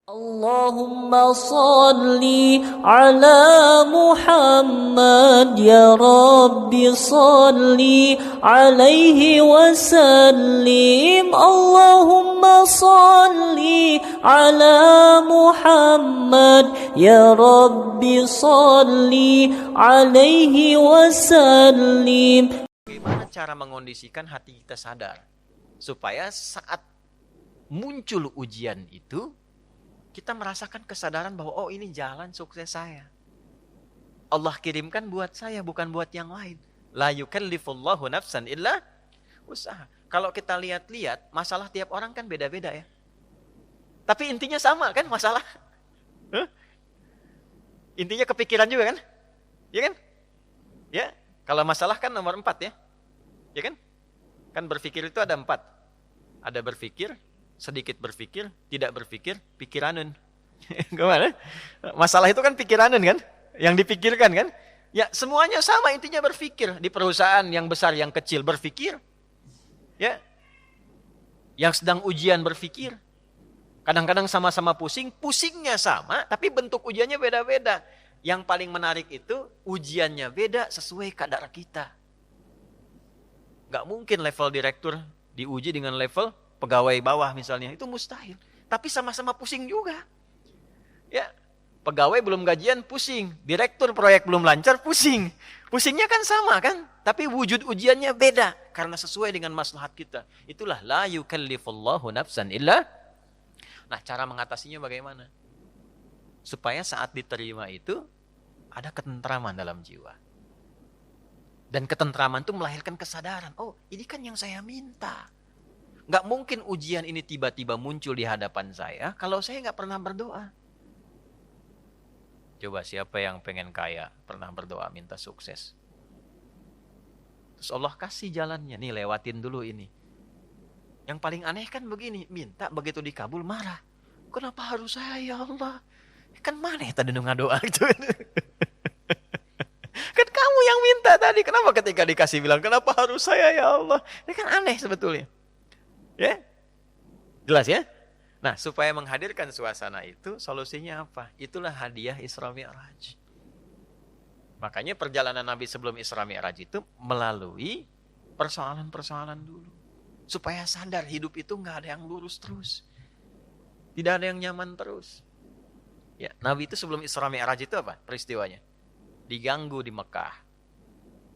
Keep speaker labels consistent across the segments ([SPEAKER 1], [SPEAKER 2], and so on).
[SPEAKER 1] Allahumma salli ala Muhammad ya Rabbi salli alaihi wasallim. Allahumma salli ala Muhammad ya Rabbi salli alaihi wasallim.
[SPEAKER 2] Bagaimana cara mengondisikan hati kita sadar supaya saat muncul ujian itu kita merasakan kesadaran bahwa oh ini jalan sukses saya. Allah kirimkan buat saya, bukan buat yang lain. La yukallifullahu nafsan illa usaha. Kalau kita lihat-lihat, masalah tiap orang kan beda-beda ya. Tapi intinya sama kan masalah. Intinya kepikiran juga kan? Ya kan? Ya. Kalau masalah kan nomor 4 ya. Ya kan? Kan berpikir itu ada 4. Ada berpikir, sedikit berpikir, tidak berpikir, pikiranun. Gimana? Masalah itu kan pikiranun kan? Yang dipikirkan kan? Ya semuanya sama, intinya berpikir. Di perusahaan yang besar, yang kecil berpikir. Ya. Yang sedang ujian berpikir. Kadang-kadang sama-sama pusing, pusingnya sama, tapi bentuk ujiannya beda-beda. Yang paling menarik itu, ujiannya beda sesuai kadar kita. Gak mungkin level direktur diuji dengan level pegawai bawah misalnya, itu mustahil. Tapi sama-sama pusing juga. Ya, pegawai belum gajian pusing, direktur proyek belum lancar pusing. Pusingnya kan sama kan? Tapi wujud ujiannya beda karena sesuai dengan maslahat kita. Itulah la yukallifullahu nafsan illa. Nah, cara mengatasinya bagaimana? Supaya saat diterima itu ada ketentraman dalam jiwa. Dan ketentraman itu melahirkan kesadaran. Oh, ini kan yang saya minta. Gak mungkin ujian ini tiba-tiba muncul di hadapan saya kalau saya gak pernah berdoa. Coba siapa yang pengen kaya, pernah berdoa minta sukses. Terus Allah kasih jalannya, nih lewatin dulu ini. Yang paling aneh kan begini, minta begitu dikabul marah. Kenapa harus saya ya Allah? Kan maneh tadi ngadoa gitu. Kan kamu yang minta tadi, kenapa ketika dikasih bilang kenapa harus saya ya Allah? Ini kan aneh sebetulnya. Ya, jelas ya? Nah, supaya menghadirkan suasana itu, solusinya apa? Itulah hadiah Isra Mi'raj. Makanya perjalanan Nabi sebelum Isra Mi'raj itu melalui persoalan-persoalan dulu. Supaya sadar hidup itu nggak ada yang lurus terus. Tidak ada yang nyaman terus. Ya, Nabi itu sebelum Isra Mi'raj itu apa peristiwanya? Diganggu di Mekah.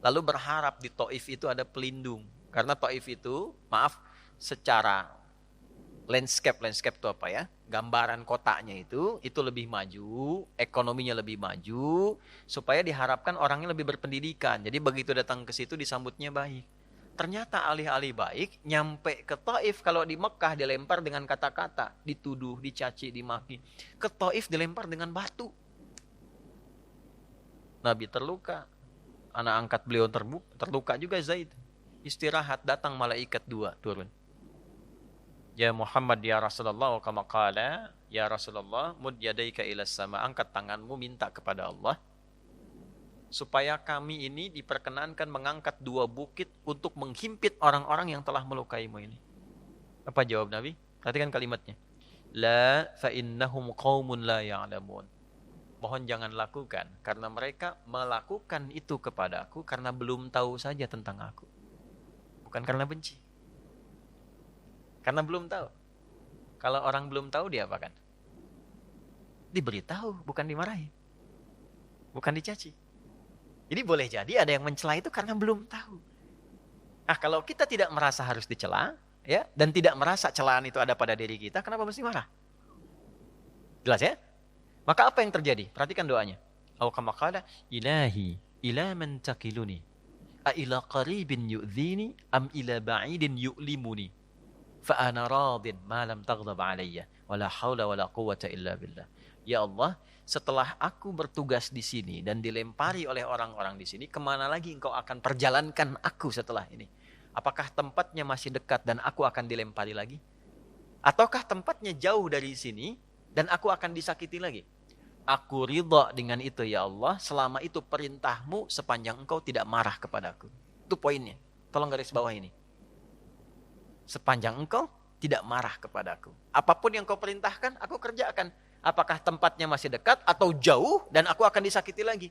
[SPEAKER 2] Lalu berharap di Taif itu ada pelindung. Karena Taif itu, maaf, secara landscape itu apa ya? Gambaran kotanya itu lebih maju, ekonominya lebih maju, supaya diharapkan orangnya lebih berpendidikan. Jadi begitu datang ke situ disambutnya baik. Ternyata alih-alih baik, nyampe ke Taif, kalau di Mekah dilempar dengan kata-kata, dituduh, dicaci, dimaki. Ke Taif dilempar dengan batu. Nabi terluka, anak angkat beliau terluka juga Zaid. Istirahat, datang malaikat 2 turun. Ya Muhammad ya Rasulullah, kama qala ya Rasulullah, mud yadaika ila sama, angkat tanganmu minta kepada Allah supaya kami ini diperkenankan mengangkat 2 bukit untuk menghimpit orang-orang yang telah melukaimu ini. Apa jawab Nabi? Perhatikan kalimatnya. La fa innahum qaumun la ya'lamun. Mohon jangan lakukan karena mereka melakukan itu kepadaku karena belum tahu saja tentang aku. Bukan karena benci. Karena belum tahu. Kalau orang belum tahu dia apakan? Diberitahu, bukan dimarahi. Bukan dicaci. Jadi boleh jadi ada yang mencela itu karena belum tahu. Nah, kalau kita tidak merasa harus dicela, ya, dan tidak merasa celaan itu ada pada diri kita, kenapa mesti marah? Jelas ya? Maka apa yang terjadi? Perhatikan doanya. Aw kama qala ilahi ila man takiluni a ila qaribin yu'dhini am ila ba'idin yu'limuni fa ana radin ma lam taghdab alayya wala haula wala quwwata illa billah. Ya Allah, setelah aku bertugas di sini dan dilempari oleh orang-orang di sini, kemana lagi engkau akan perjalankan aku setelah ini? Apakah tempatnya masih dekat dan aku akan dilempari lagi? Ataukah tempatnya jauh dari sini dan aku akan disakiti lagi? Aku ridha dengan itu ya Allah, selama itu perintahmu sepanjang engkau tidak marah kepadaku. Itu poinnya. Tolong garis bawah ini. Sepanjang engkau tidak marah kepadaku. Apapun yang kau perintahkan, aku kerjakan. Apakah tempatnya masih dekat atau jauh dan aku akan disakiti lagi.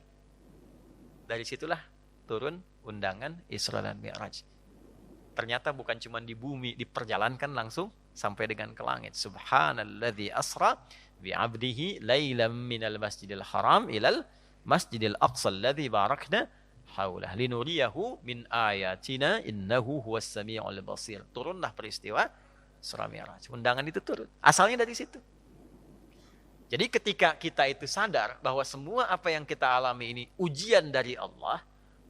[SPEAKER 2] Dari situlah turun undangan Isra dan Mi'raj. Ternyata bukan cuma di bumi, diperjalankan langsung sampai dengan ke langit. Subhanalladzi asra bi'abdihi lailam minal masjidil haram ilal masjidil aqsa alladzi barakna haulah linuriyahu min ayatina innahu huwas sami'ul basir. Turunlah peristiwa Isra Mi'raj. Undangan itu turun. Asalnya dari situ. Jadi ketika kita itu sadar bahwa semua apa yang kita alami ini ujian dari Allah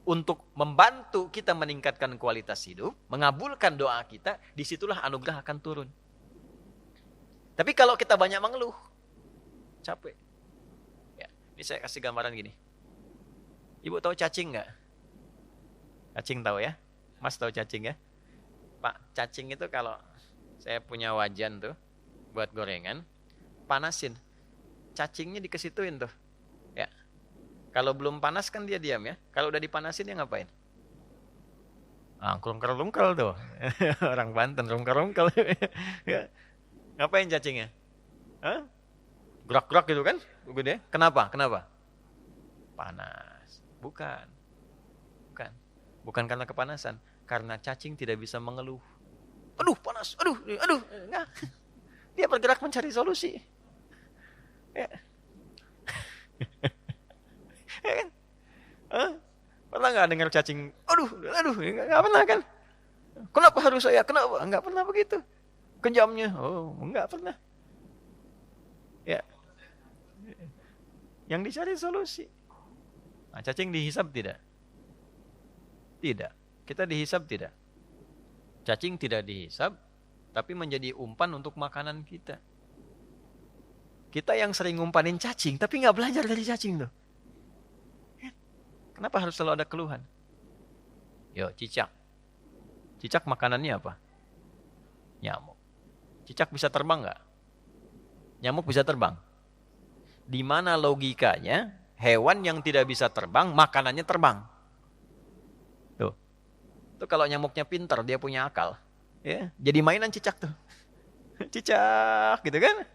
[SPEAKER 2] untuk membantu kita meningkatkan kualitas hidup, mengabulkan doa kita, disitulah anugerah akan turun. Tapi kalau kita banyak mengeluh, capek. Ya, ini saya kasih gambaran gini. Ibu tahu cacing nggak? Cacing tahu ya? Mas tahu cacing ya? Pak, cacing itu kalau saya punya wajan tuh buat gorengan, panasin. Cacingnya dikesituin tuh. Ya. Kalau belum panas kan dia diam ya. Kalau udah dipanasin dia ngapain? Rungkel-rungkel tuh. Orang Banten rungkel-rungkel. Ya. Ngapain cacingnya? Hah? Gerak-gerak gitu kan? Gede. Kenapa? Kenapa? Panas. Bukan. Bukan karena kepanasan. Karena cacing tidak bisa mengeluh. Aduh panas, aduh. Enggak. Dia bergerak mencari solusi. Ya. Ya kan? Pernah nggak dengar cacing? Aduh, nggak pernah kan? Kenapa harus saya? Kenapa? Nggak pernah begitu. Kejamnya, nggak pernah. Ya, yang dicari solusi. Nah, cacing dihisab tidak? Tidak. Kita dihisab tidak? Cacing tidak dihisab, tapi menjadi umpan untuk makanan kita. Kita yang sering ngumpanin cacing, tapi nggak belajar dari cacing tuh. Kenapa harus selalu ada keluhan? Yo, cicak. Cicak makanannya apa? Nyamuk. Cicak bisa terbang nggak? Nyamuk bisa terbang. Di mana logikanya hewan yang tidak bisa terbang, makanannya terbang? Tuh. Tuh kalau nyamuknya pintar, dia punya akal. Ya, jadi mainan cicak tuh. Cicak gitu kan?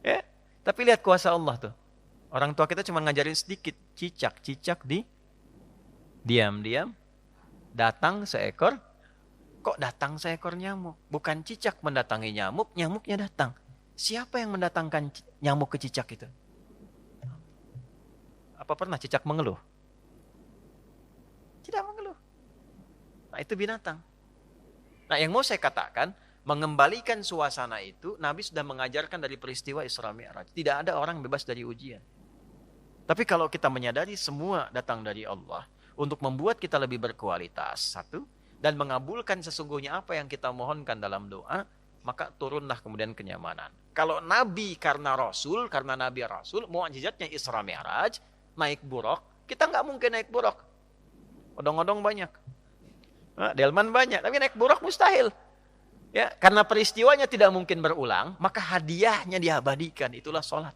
[SPEAKER 2] Ya, tapi lihat kuasa Allah tuh. Orang tua kita cuma ngajarin sedikit. Cicak diam-diam datang seekor. Kok datang seekor nyamuk? Bukan cicak mendatangi nyamuk, nyamuknya datang. Siapa yang mendatangkan nyamuk ke cicak itu? Apa pernah cicak mengeluh? Tidak mengeluh. Nah, itu binatang. Nah, yang mau saya katakan, mengembalikan suasana itu, Nabi sudah mengajarkan dari peristiwa Isra Mi'raj. Tidak ada orang bebas dari ujian. Tapi kalau kita menyadari semua datang dari Allah untuk membuat kita lebih berkualitas, satu, dan mengabulkan sesungguhnya apa yang kita mohonkan dalam doa, maka turunlah kemudian kenyamanan. Kalau Nabi karena Nabi Rasul, mukjizatnya Isra Mi'raj, naik buraq, kita nggak mungkin naik buraq. Odong-odong banyak. Delman banyak, tapi naik buraq mustahil. Ya, karena peristiwanya tidak mungkin berulang, maka hadiahnya diabadikan, itulah sholat.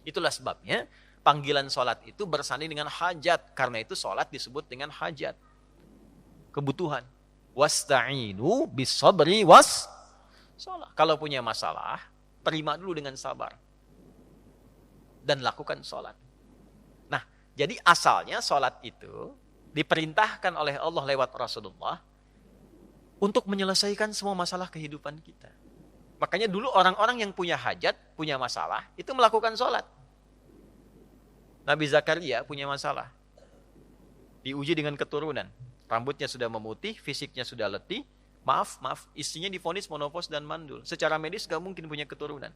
[SPEAKER 2] Itulah sebabnya panggilan sholat itu bersanding dengan hajat. Karena itu sholat disebut dengan hajat. Kebutuhan. Wasta'inu bisabri was sholat. Kalau punya masalah, terima dulu dengan sabar. Dan lakukan sholat. Nah, jadi asalnya sholat itu diperintahkan oleh Allah lewat Rasulullah untuk menyelesaikan semua masalah kehidupan kita. Makanya dulu orang-orang yang punya hajat, punya masalah, itu melakukan sholat. Nabi Zakaria punya masalah. Diuji dengan keturunan. Rambutnya sudah memutih, fisiknya sudah letih. Maaf, istrinya divonis monopos dan mandul. Secara medis gak mungkin punya keturunan.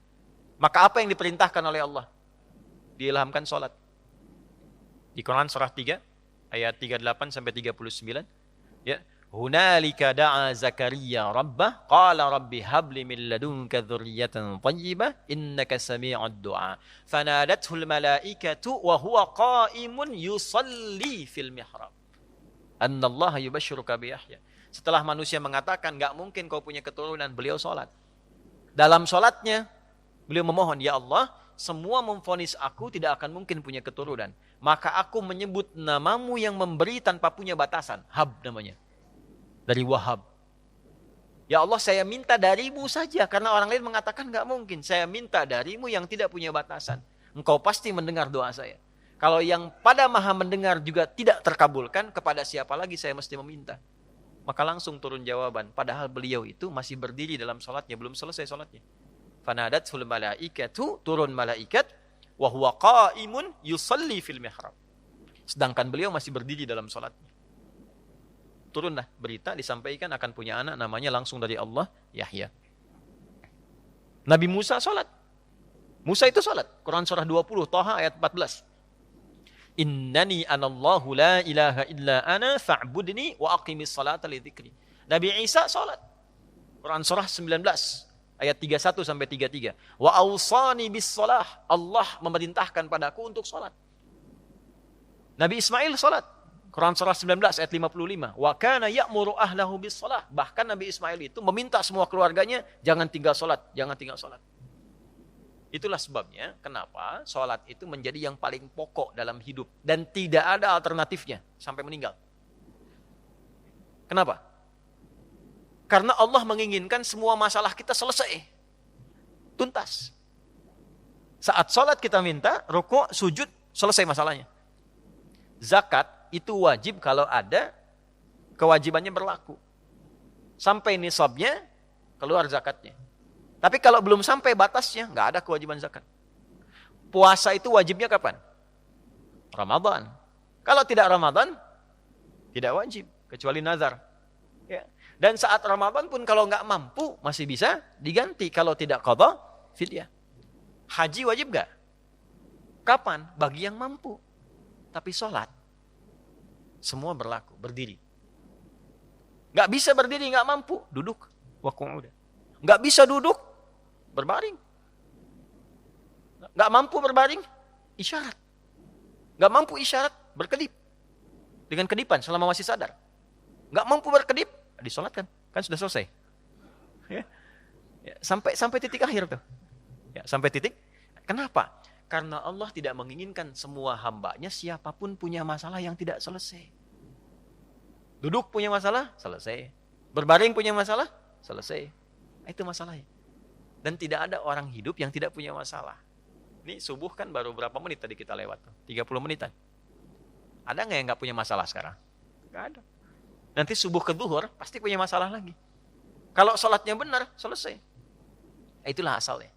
[SPEAKER 2] Maka apa yang diperintahkan oleh Allah? Diilhamkan sholat. Di Quran surah 3, ayat 38 sampai 39. Ya. Hunalika da'a Zakaria rabbah qala rabbi habli min ladunka dzurriyyatan thayyibah innaka sami'ud du'a fanadathu al malaikatu wa huwa qa'imun yusalli fil mihrab annallaha yubashshiruka bi Yahya. Setelah manusia mengatakan enggak mungkin kau punya keturunan, beliau salat. Dalam salatnya beliau memohon, ya Allah, semua memvonis aku tidak akan mungkin punya keturunan, maka aku menyebut namamu yang memberi tanpa punya batasan. Hab namanya. Dari Wahab. Ya Allah, saya minta darimu saja. Karena orang lain mengatakan nggak mungkin. Saya minta darimu yang tidak punya batasan. Engkau pasti mendengar doa saya. Kalau yang pada maha mendengar juga tidak terkabulkan, kepada siapa lagi saya mesti meminta? Maka langsung turun jawaban. Padahal beliau itu masih berdiri dalam sholatnya. Belum selesai sholatnya. Fanadatul malaikatu, turun malaikat. Wahuwa qaimun yusalli fil mihrab. Sedangkan beliau masih berdiri dalam sholatnya. Turunlah berita disampaikan akan punya anak namanya langsung dari Allah, Yahya. Nabi Musa sholat. Musa itu sholat. Quran surah 20, Thaha ayat 14. Innani anallahu la ilaha illa ana fa'budni wa aqimis salata li dzikri. Nabi Isa sholat. Quran surah 19 ayat 31 sampai 33. Wa awsani bis shalah. Allah memerintahkan padaku untuk sholat. Nabi Ismail sholat. Quran surah 19 ayat 55. Wa kana ya'muru ahlahu bis shalah. Bahkan Nabi Ismail itu meminta semua keluarganya jangan tinggal sholat, jangan tinggal sholat. Itulah sebabnya kenapa sholat itu menjadi yang paling pokok dalam hidup dan tidak ada alternatifnya sampai meninggal. Kenapa? Karena Allah menginginkan semua masalah kita selesai, tuntas. Saat sholat kita minta, rukuk, sujud, selesai masalahnya. Zakat itu wajib kalau ada kewajibannya berlaku. Sampai nisabnya, keluar zakatnya. Tapi kalau belum sampai batasnya, nggak ada kewajiban zakat. Puasa itu wajibnya kapan? Ramadan. Kalau tidak Ramadan, tidak wajib, kecuali nazar. Ya. Dan saat Ramadan pun kalau nggak mampu, masih bisa diganti. Kalau tidak qadha, fidyah. Haji wajib nggak? Kapan? Bagi yang mampu. Tapi sholat, semua berlaku, berdiri. Nggak bisa berdiri, nggak mampu, duduk. Nggak bisa duduk, berbaring. Nggak mampu berbaring, isyarat. Nggak mampu isyarat, berkedip. Dengan kedipan selama masih sadar. Nggak mampu berkedip, disolatkan. Kan sudah selesai. Ya. Ya, sampai titik akhir tuh. Ya, sampai titik. Kenapa? Karena Allah tidak menginginkan semua hambanya siapapun punya masalah yang tidak selesai. Duduk punya masalah, selesai. Berbaring punya masalah, selesai. Itu masalahnya. Dan tidak ada orang hidup yang tidak punya masalah. Ini subuh kan baru berapa menit tadi kita lewat? 30 menitan. Ada nggak yang nggak punya masalah sekarang? Nggak ada. Nanti subuh ke zuhur pasti punya masalah lagi. Kalau sholatnya benar, selesai. Itulah asalnya.